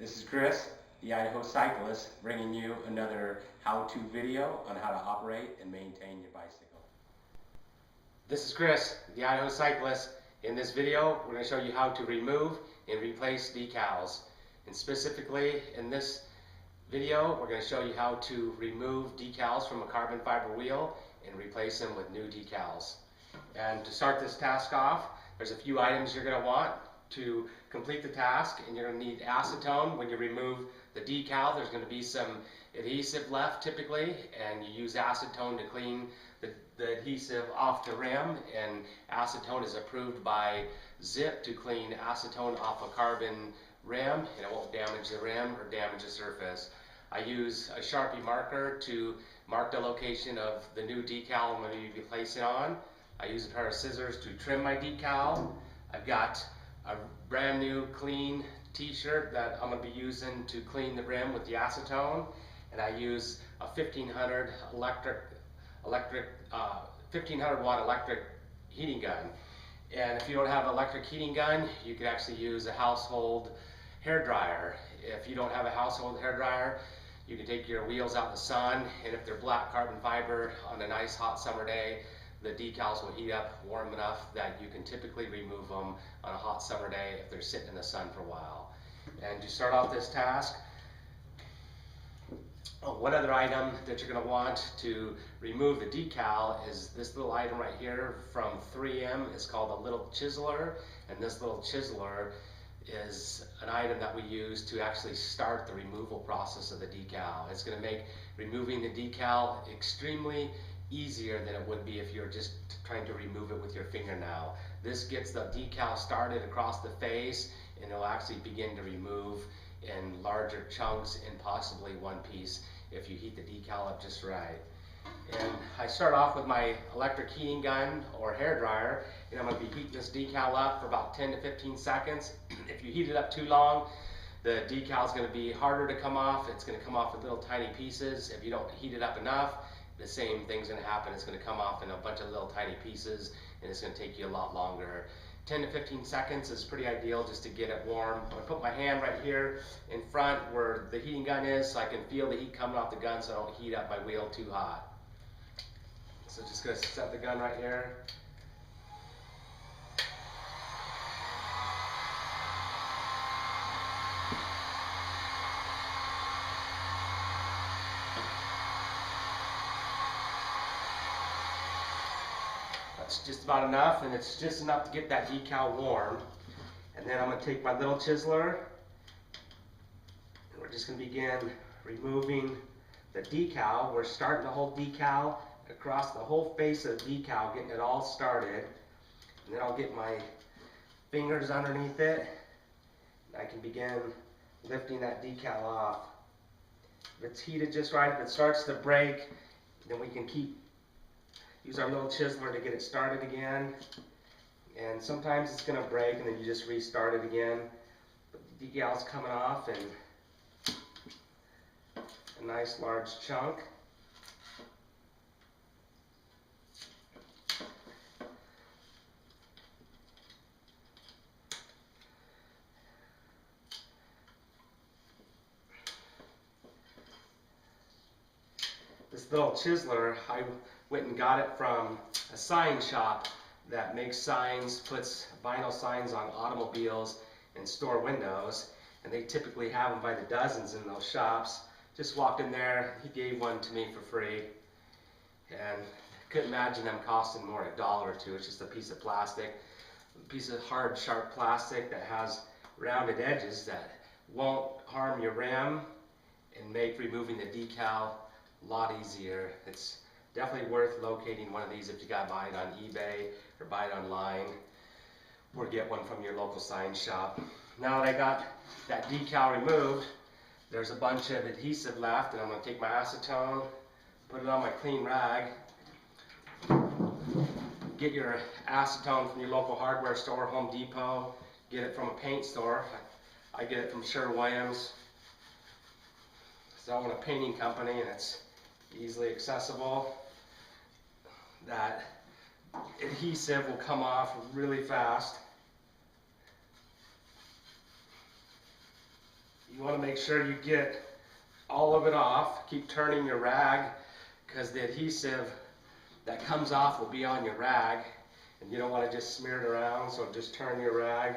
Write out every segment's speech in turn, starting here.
This is Chris, the Idaho cyclist, bringing you another how-to video on how to operate and maintain your bicycle. This is Chris, the Idaho cyclist. In this video, we're going to show you how to remove and replace decals. And specifically, in this video, we're going to show you how to remove decals from a carbon fiber wheel and replace them with new decals. And to start this task off, there's a few items you're going to want to complete the task, and you're going to need acetone. When you remove the decal, there's going to be some adhesive left typically, and you use acetone to clean the adhesive off the rim, and acetone is approved by Zipp to clean acetone off a carbon rim, and it won't damage the rim or damage the surface. I use a Sharpie marker to mark the location of the new decal I'm going to be placing on. I use a pair of scissors to trim my decal. I've got a brand new clean t-shirt that I'm going to be using to clean the rim with the acetone, and I use a 1500 watt electric heating gun. And if you don't have an electric heating gun, you could actually use a household hair dryer. If you don't have a household hair dryer, you can take your wheels out in the sun, and if they're black carbon fiber, on a nice hot summer day, the decals will heat up warm enough that you can typically remove them on a hot summer day if they're sitting in the sun for a while. And to start off this task, one other item that you're going to want to remove the decal is this little item right here from 3M. It's called a little chiseler, and this little chiseler is an item that we use to actually start the removal process of the decal. It's going to make removing the decal extremely easier than it would be if you're just trying to remove it with your fingernail. This gets the decal started across the face, and it'll actually begin to remove in larger chunks and possibly one piece if you heat the decal up just right. And I start off with my electric heating gun or hair dryer, and I'm going to be heating this decal up for about 10 to 15 seconds. If you heat it up too long, the decal is going to be harder to come off. It's going to come off in little tiny pieces. If you don't heat it up enough, the same thing's going to happen. It's going to come off in a bunch of little tiny pieces, and it's going to take you a lot longer. 10 to 15 seconds is pretty ideal just to get it warm. I'm going to put my hand right here in front where the heating gun is so I can feel the heat coming off the gun so I don't heat up my wheel too hot. So just going to set the gun right here. That's just about enough, and it's just enough to get that decal warm. And then I'm going to take my little chiseler, and we're just going to begin removing the decal. We're starting the whole decal across the whole face of the decal, getting it all started. And then I'll get my fingers underneath it, and I can begin lifting that decal off. If it's heated just right, if it starts to break, then we can use our little chiseler to get it started again. And sometimes it's going to break and then you just restart it again. But the decal's coming off in a nice large chunk. This little chiseler, I went and got it from a sign shop that makes signs, puts vinyl signs on automobiles and store windows, and they typically have them by the dozens in those shops. Just walked in there, he gave one to me for free, and couldn't imagine them costing more than $1 or $2. It's just a piece of plastic, a piece of hard, sharp plastic that has rounded edges that won't harm your rim and make removing the decal a lot easier. It's definitely worth locating one of these if you got to buy it on eBay or buy it online, or get one from your local sign shop. Now that I got that decal removed, there's a bunch of adhesive left, and I'm going to take my acetone, put it on my clean rag. Get your acetone from your local hardware store, Home Depot, get it from a paint store. I get it from Sherwin-Williams. So I own a painting company, and it's easily accessible. That adhesive will come off really fast. you want to make sure you get all of it off. Keep turning your rag because the adhesive that comes off will be on your rag, and you don't want to just smear it around, so just turn your rag.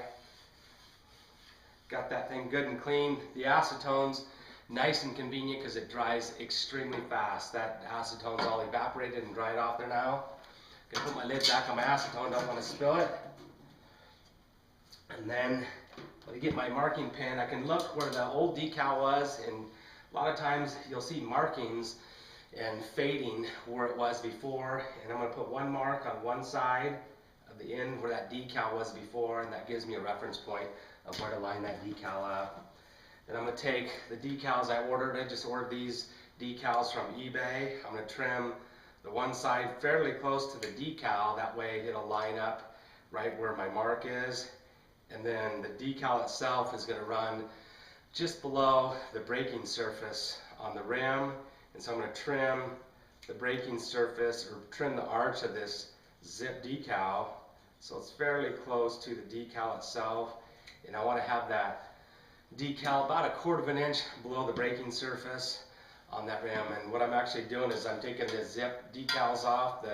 Got that thing good and clean. The acetone's nice and convenient because it dries extremely fast. That acetone's all evaporated and dried off there now. Gonna put my lid back on my acetone, don't want to spill it. And then when I get my marking pen, I can look where the old decal was, and a lot of times you'll see markings and fading where it was before, and I'm going to put one mark on one side of the end where that decal was before, and that gives me a reference point of where to line that decal up. Then I'm going to take the decals I ordered. I just ordered these decals from eBay. I'm going to trim the one side fairly close to the decal, that way it'll line up right where my mark is. And then the decal itself is going to run just below the braking surface on the rim. And so I'm going to trim the braking surface, or trim the arch of this Zipp decal, so it's fairly close to the decal itself. And I want to have that decal about 1/4 inch below the braking surface on that rim. And what I'm actually doing is I'm taking the Zipp decals off.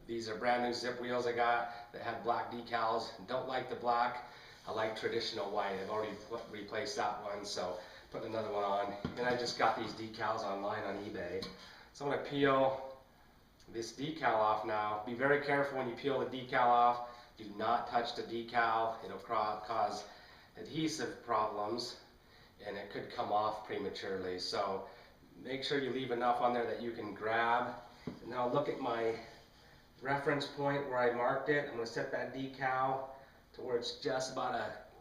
These are brand new Zipp wheels I got that have black decals. Don't like the black. I like traditional white. I've already replaced that one, so put another one on. And I just got these decals online on eBay. So I'm going to peel this decal off now. Be very careful when you peel the decal off. Do not touch the decal. It'll cause adhesive problems, and it could come off prematurely. So make sure you leave enough on there that you can grab. And now look at my reference point where I marked it. I'm going to set that decal to where it's just about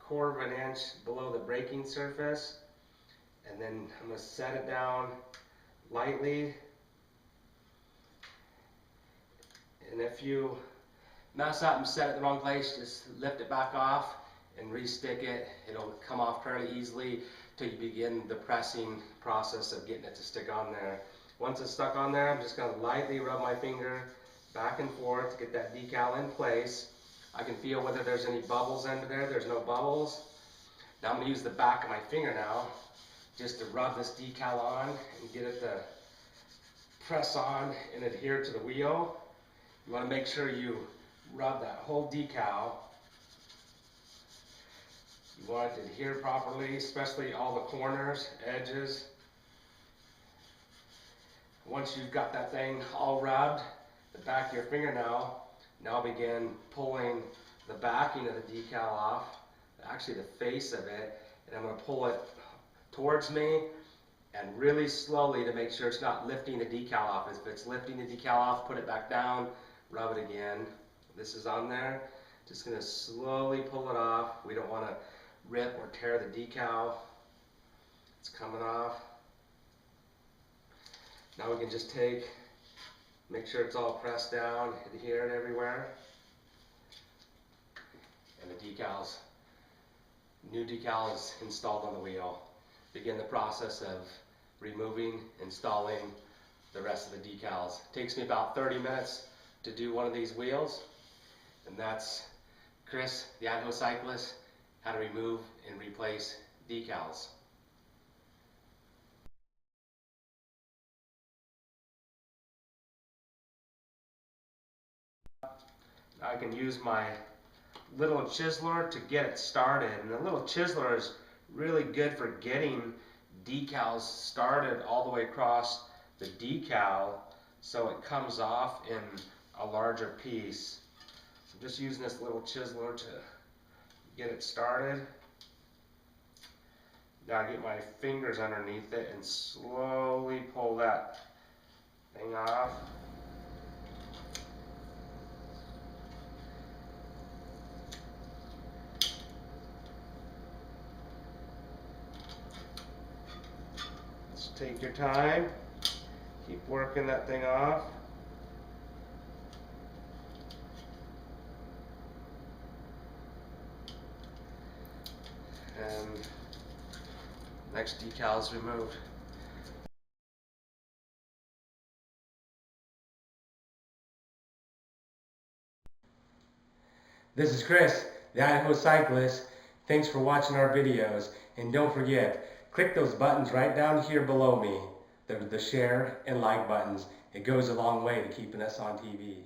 1/4 inch below the braking surface. And then I'm going to set it down lightly. And if you mess up and set it in the wrong place, just lift it back off and re-stick it. It'll come off fairly easily till you begin the pressing process of getting it to stick on there. Once it's stuck on there, I'm just going to lightly rub my finger back and forth to get that decal in place. I can feel whether there's any bubbles under there. There's no bubbles. Now I'm going to use the back of my finger now just to rub this decal on and get it to press on and adhere to the wheel. You want to make sure you rub that whole decal. You want it to adhere properly, especially all the corners, edges. Once you've got that thing all rubbed, the back of your finger now begin pulling the backing of the decal off, actually the face of it, and I'm going to pull it towards me and really slowly to make sure it's not lifting the decal off. If it's lifting the decal off, put it back down, rub it again. This is on there. Just going to slowly pull it off. We don't want to rip or tear the decal. It's coming off. Now we can just make sure it's all pressed down, adhered everywhere. And the new decal is installed on the wheel. Begin the process of removing, installing the rest of the decals. It takes me about 30 minutes to do one of these wheels. And that's Chris, the Idaho cyclist, how to remove and replace decals. I can use my little chiseler to get it started, and the little chiseler is really good for getting decals started all the way across the decal so it comes off in a larger piece. So I'm just using this little chiseler to get it started. Now I get my fingers underneath it and slowly pull that thing off. Just take your time, keep working that thing off. And next decal is removed. This is Chris, the Idaho cyclist. Thanks for watching our videos, and don't forget, Click those buttons right down here below me, the share and like buttons. It goes a long way to keeping us on TV.